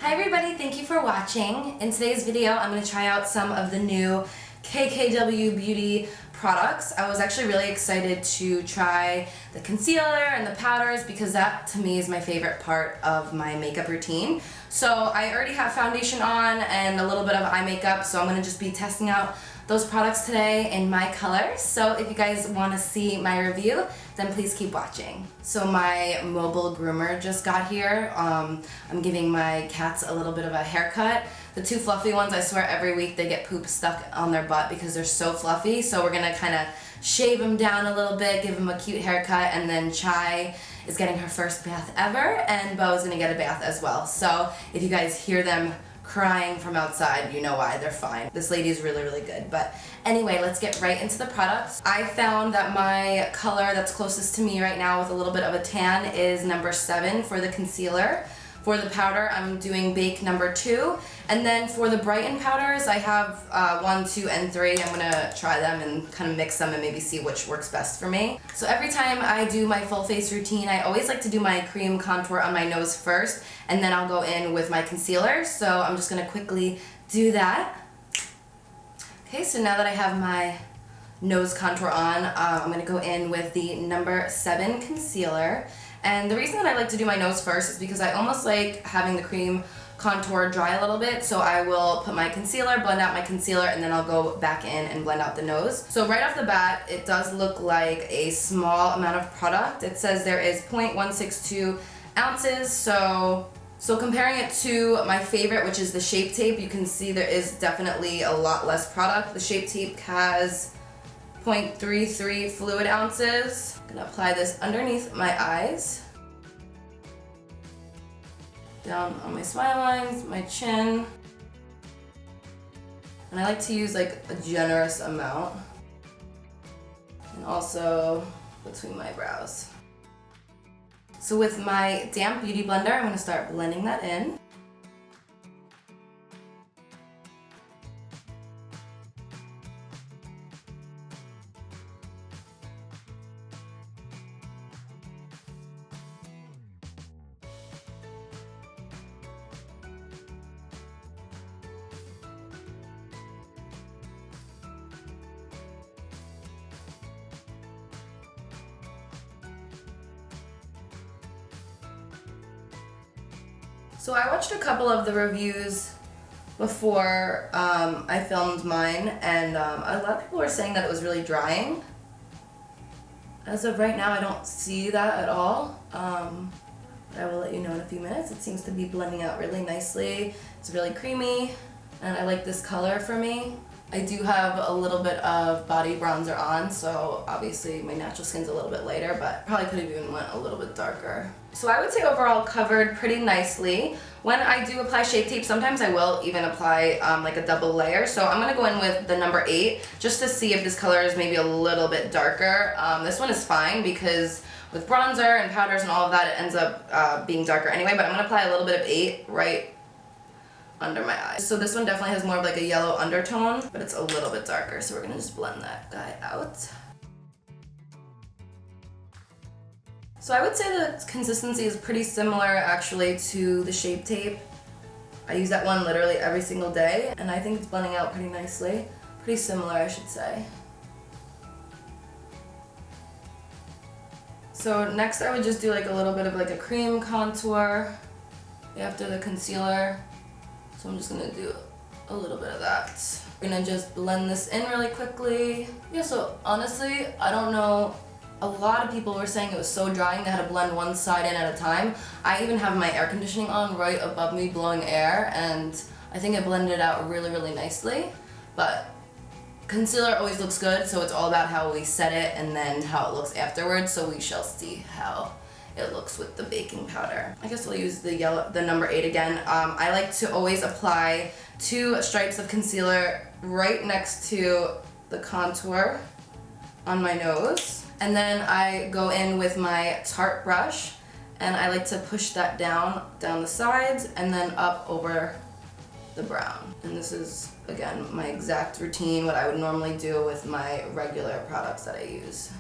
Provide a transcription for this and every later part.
Hi everybody, thank you for watching. In today's video, I'm going to try out some of the new Kkw Beauty products. I was actually really excited to try the concealer and the powders because that to me is my favorite part of my makeup routine. So I already have foundation on and a little bit of eye makeup, so I'm going to just be testing out those products today in my colors. So if you guys want to see my review, then please keep watching. So my mobile groomer just got here. I'm giving my cats a little bit of a haircut. The two fluffy ones, I swear every week they get poop stuck on their butt because they're so fluffy. So we're gonna kind of shave them down a little bit, give them a cute haircut, and then Chai is getting her first bath ever, and Bo is gonna get a bath as well. So if you guys hear them crying from outside, you know why, they're fine. This lady is really, really good. But anyway, let's get right into the products. I found that my color that's closest to me right now with a little bit of a tan is number 7 for the concealer. For the powder, I'm doing Bake number 2. And then for the Brighten powders, I have 1, 2, and 3. I'm gonna try them and kind of mix them and maybe see which works best for me. So every time I do my full face routine, I always like to do my cream contour on my nose first, and then I'll go in with my concealer. So I'm just gonna quickly do that. Okay, so now that I have my nose contour on, I'm gonna go in with the number 7 concealer. And the reason that I like to do my nose first is because I almost like having the cream contour dry a little bit, so I will put my concealer, blend out my concealer, and then I'll go back in and blend out the nose. So right off the bat, it does look like a small amount of product. It says there is 0.162 ounces, so comparing it to my favorite, which is the Shape Tape, you can see there is definitely a lot less product. The Shape Tape has 0.33 fluid ounces. I'm gonna apply this underneath my eyes, down on my smile lines, my chin, and I like to use like a generous amount, and also between my brows. So with my damp beauty blender, I'm gonna start blending that in. So I watched a couple of the reviews before I filmed mine, and a lot of people were saying that it was really drying. As of right now, I don't see that at all. But I will let you know in a few minutes. It seems to be blending out really nicely. It's really creamy, and I like this color for me. I do have a little bit of body bronzer on, so obviously my natural skin's a little bit lighter, but probably could have even went a little bit darker. So I would say overall covered pretty nicely. When I do apply Shape Tape, sometimes I will even apply like a double layer. So I'm gonna go in with the number 8 just to see if this color is maybe a little bit darker. This one is fine because with bronzer and powders and all of that, it ends up being darker anyway, but I'm gonna apply a little bit of 8 right under my eyes. So this one definitely has more of like a yellow undertone, but it's a little bit darker, so we're gonna just blend that guy out. So I would say the consistency is pretty similar actually to the Shape Tape. I use that one literally every single day, and I think it's blending out pretty nicely. Pretty similar, I should say. So next I would just do like a little bit of like a cream contour after the concealer. So I'm just gonna do a little bit of that. We're gonna just blend this in really quickly. Yeah, so honestly, I don't know. A lot of people were saying it was so drying they had to blend one side in at a time. I even have my air conditioning on right above me blowing air, and I think it blended out really, really nicely. But concealer always looks good, so it's all about how we set it and then how it looks afterwards, so we shall see how it looks with the baking powder. I guess we'll use the number 8 again. I like to always apply 2 stripes of concealer right next to the contour on my nose. And then I go in with my Tarte brush, and I like to push that down the sides and then up over the brown. And this is, again, my exact routine, what I would normally do with my regular products that I use.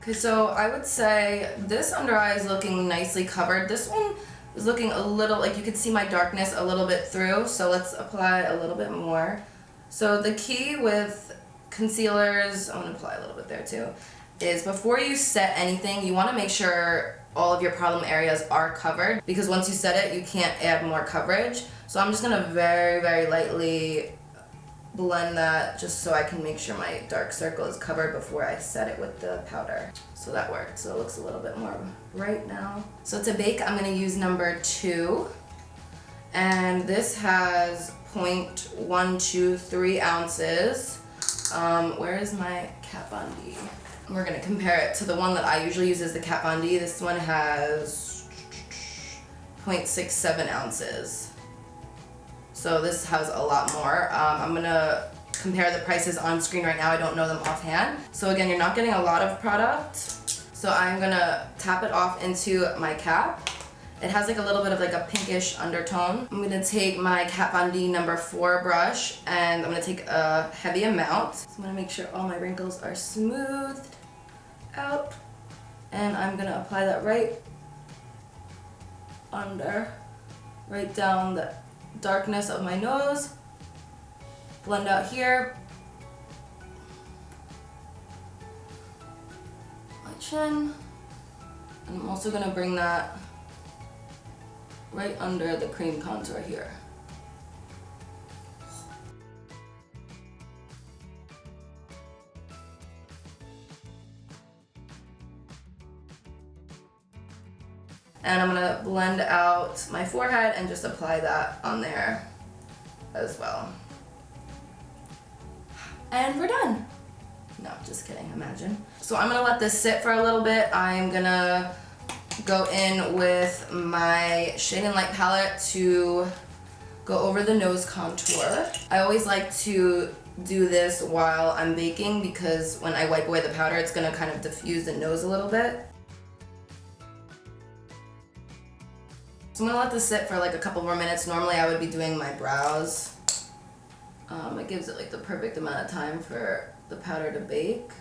Okay, so I would say this under eye is looking nicely covered. This one is looking a little, like you could see my darkness a little bit through, so let's apply a little bit more. So the key with concealers, I'm gonna apply a little bit there too, is before you set anything, you wanna make sure all of your problem areas are covered, because once you set it, you can't add more coverage. So I'm just gonna very, very lightly blend that just so I can make sure my dark circle is covered before I set it with the powder. So that worked. So it looks a little bit more bright now. So to bake, I'm gonna use number 2. And this has 0.123 ounces. Where is my Kat Von D? We're gonna compare it to the one that I usually use as the Kat Von D. This one has 0.67 ounces. So this has a lot more. I'm gonna compare the prices on screen right now. I don't know them offhand. So again, you're not getting a lot of product. So I'm gonna tap it off into my cap. It has like a little bit of like a pinkish undertone. I'm gonna take my Kat Von D number 4 brush and I'm gonna take a heavy amount. So I'm gonna make sure all my wrinkles are smoothed out. And I'm gonna apply that right under, right down the darkness of my nose, blend out here, my chin, and I'm also going to bring that right under the cream contour here. And I'm gonna blend out my forehead and just apply that on there as well. And we're done. No, just kidding, imagine. So I'm gonna let this sit for a little bit. I'm gonna go in with my Shade and Light palette to go over the nose contour. I always like to do this while I'm baking because when I wipe away the powder, it's gonna kind of diffuse the nose a little bit. So I'm gonna let this sit for like a couple more minutes. Normally I would be doing my brows. It gives it like the perfect amount of time for the powder to bake.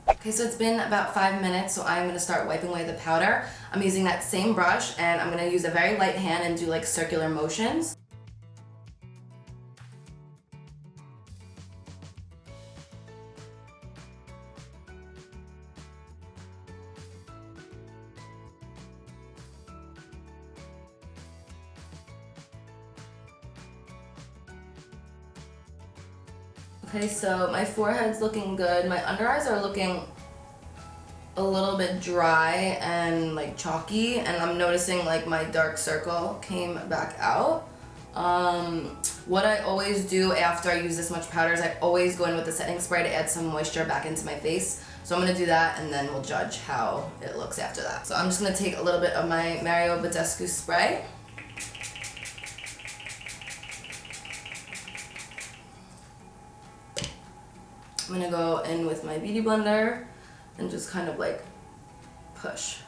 Okay, so it's been about 5 minutes, so I'm gonna start wiping away the powder. I'm using that same brush and I'm gonna use a very light hand and do like circular motions. Okay, so my forehead's looking good. My under eyes are looking a little bit dry and like chalky, and I'm noticing like my dark circle came back out. What I always do after I use this much powder is I always go in with the setting spray to add some moisture back into my face. So I'm gonna do that and then we'll judge how it looks after that. So I'm just gonna take a little bit of my Mario Badescu spray. I'm gonna go in with my beauty blender and just kind of like push.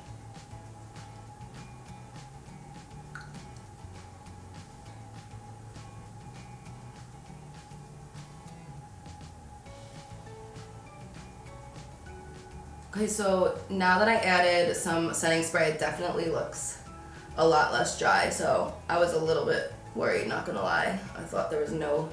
Okay, so now that I added some setting spray, it definitely looks a lot less dry. So I was a little bit worried, not gonna lie. I thought there was no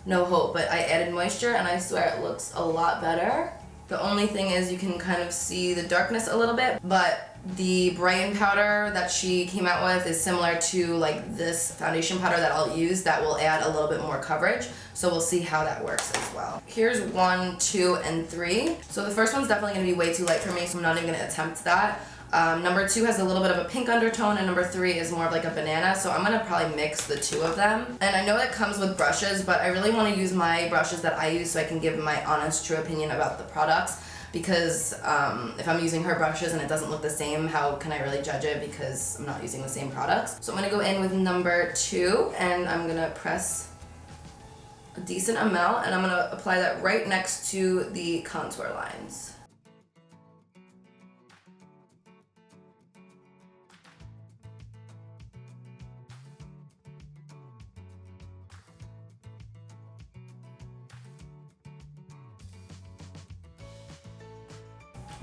hope, but I added moisture and I swear it looks a lot better. The only thing is you can kind of see the darkness a little bit, but the Brighten powder that she came out with is similar to like this foundation powder that I'll use that will add a little bit more coverage. So we'll see how that works as well. Here's 1, 2, and 3. So the first one's definitely gonna be way too light for me, so I'm not even gonna attempt that. Number 2 has a little bit of a pink undertone and number 3 is more of like a banana, so I'm gonna probably mix the two of them. And I know it comes with brushes, but I really wanna use my brushes that I use so I can give my honest, true opinion about the products, because if I'm using her brushes and it doesn't look the same, how can I really judge it because I'm not using the same products? So I'm gonna go in with number 2 and I'm gonna press a decent amount and I'm gonna apply that right next to the contour lines.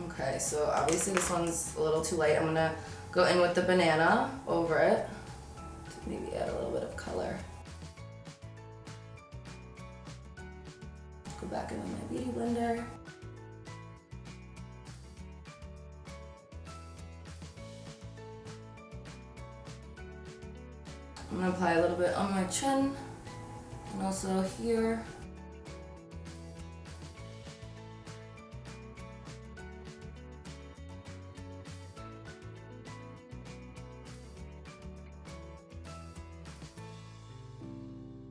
Okay, so obviously this one's a little too light. I'm gonna go in with the banana over it to maybe add a little bit of color. Go back in with my beauty blender. I'm gonna apply a little bit on my chin and also here.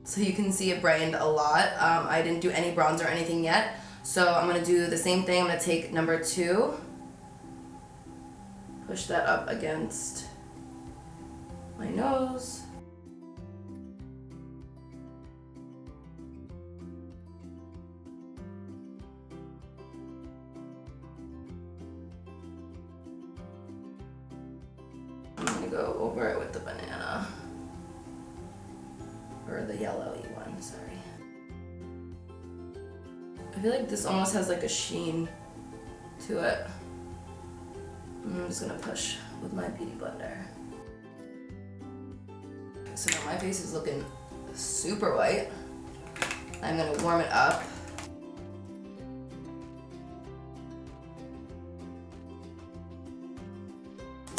So you can see it brightened a lot. I didn't do any bronzer or anything yet. So I'm gonna do the same thing. I'm gonna take number 2, push that up against my nose. I'm gonna go over it with the banana. Or the yellowy one, sorry. I feel like this almost has like a sheen to it. I'm just gonna push with my beauty blender. So now my face is looking super white. I'm gonna warm it up.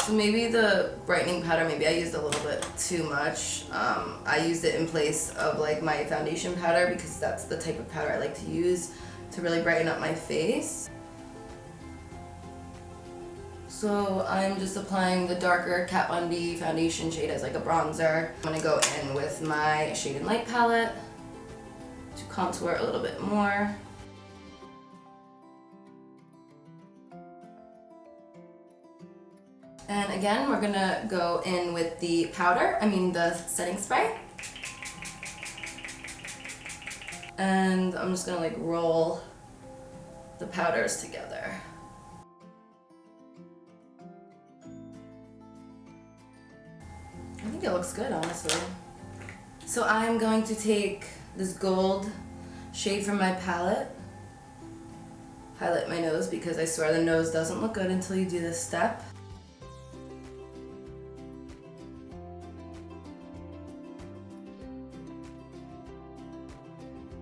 So maybe the brightening powder, maybe I used a little bit too much. I used it in place of like my foundation powder because that's the type of powder I like to use to really brighten up my face. So I'm just applying the darker Kat Von D foundation shade as like a bronzer. I'm gonna go in with my Shade and Light palette to contour a little bit more. And again, we're gonna go in with the powder, the setting spray. And I'm just gonna like roll the powders together. I think it looks good, honestly. So I'm going to take this gold shade from my palette, highlight my nose because I swear the nose doesn't look good until you do this step.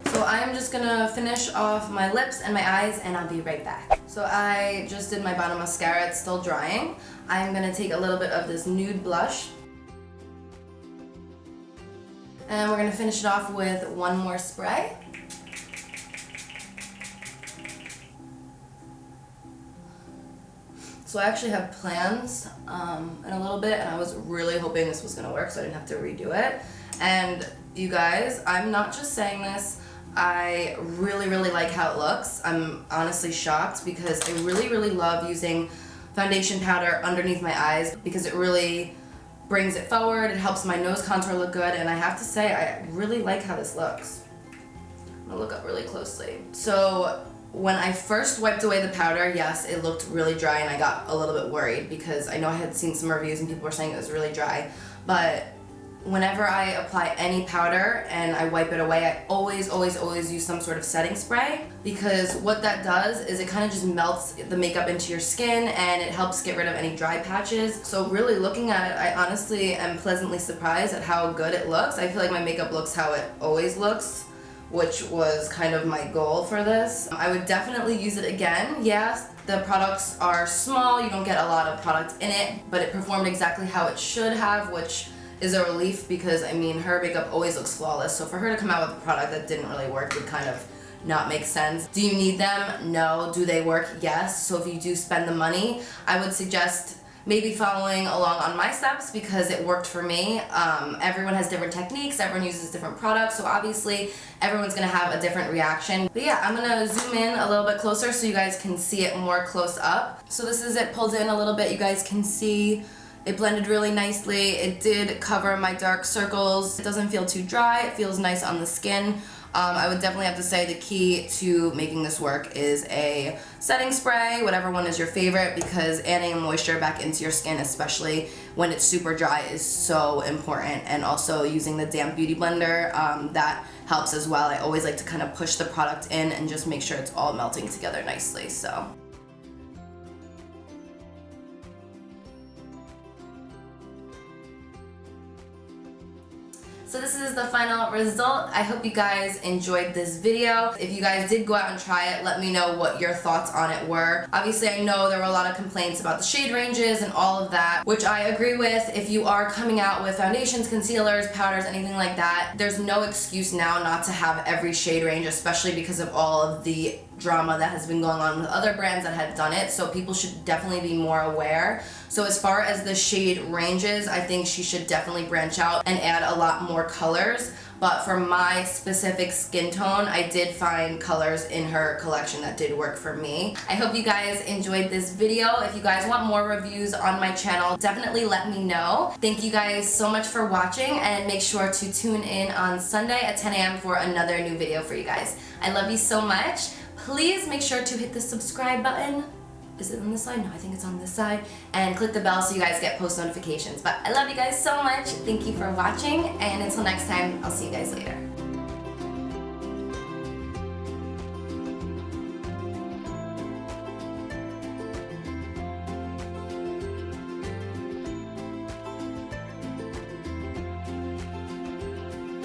So I'm just gonna finish off my lips and my eyes and I'll be right back. So I just did my bottom mascara, it's still drying. I'm gonna take a little bit of this nude blush and we're gonna finish it off with one more spray. So I actually have plans in a little bit and I was really hoping this was gonna work so I didn't have to redo it. And you guys, I'm not just saying this, I really, really like how it looks. I'm honestly shocked because I really, really love using foundation powder underneath my eyes because it really brings it forward, it helps my nose contour look good, and I have to say, I really like how this looks. I'm gonna look up really closely. So when I first wiped away the powder, yes, it looked really dry and I got a little bit worried because I know I had seen some reviews and people were saying it was really dry, but whenever I apply any powder and I wipe it away, I always use some sort of setting spray because what that does is it kind of just melts the makeup into your skin and it helps get rid of any dry patches. So really looking at it, I honestly am pleasantly surprised at how good it looks. I feel like my makeup looks how it always looks, which was kind of my goal for this. I would definitely use it again. Yes, the products are small, you don't get a lot of product in it, but it performed exactly how it should have, which is a relief because her makeup always looks flawless. So for her to come out with a product that didn't really work would kind of not make sense. Do you need them? No. Do they work? Yes. So if you do spend the money, I would suggest maybe following along on my steps because it worked for me. Everyone has different techniques, everyone uses different products, so obviously everyone's gonna have a different reaction. But yeah, I'm gonna zoom in a little bit closer so you guys can see it more close up. So this is it pulled in a little bit, you guys can see it blended really nicely. It did cover my dark circles. It doesn't feel too dry, it feels nice on the skin. I would definitely have to say the key to making this work is a setting spray, whatever one is your favorite, because adding moisture back into your skin, especially when it's super dry, is so important. And also using the damp beauty blender, that helps as well. I always like to kind of push the product in and just make sure it's all melting together nicely. So result. I hope you guys enjoyed this video. If you guys did go out and try it, let me know what your thoughts on it were. Obviously, I know there were a lot of complaints about the shade ranges and all of that, which I agree with. If you are coming out with foundations, concealers, powders, anything like that, there's no excuse now not to have every shade range, especially because of all of the drama that has been going on with other brands that have done it. So people should definitely be more aware. So as far as the shade ranges, I think she should definitely branch out and add a lot more colors. But for my specific skin tone, I did find colors in her collection that did work for me. I hope you guys enjoyed this video. If you guys want more reviews on my channel, definitely let me know. Thank you guys so much for watching, and make sure to tune in on Sunday at 10 a.m. for another new video for you guys. I love you so much. Please make sure to hit the subscribe button. Is it on this side? No, I think it's on this side. And click the bell so you guys get post notifications. But I love you guys so much. Thank you for watching, and until next time, I'll see you guys later.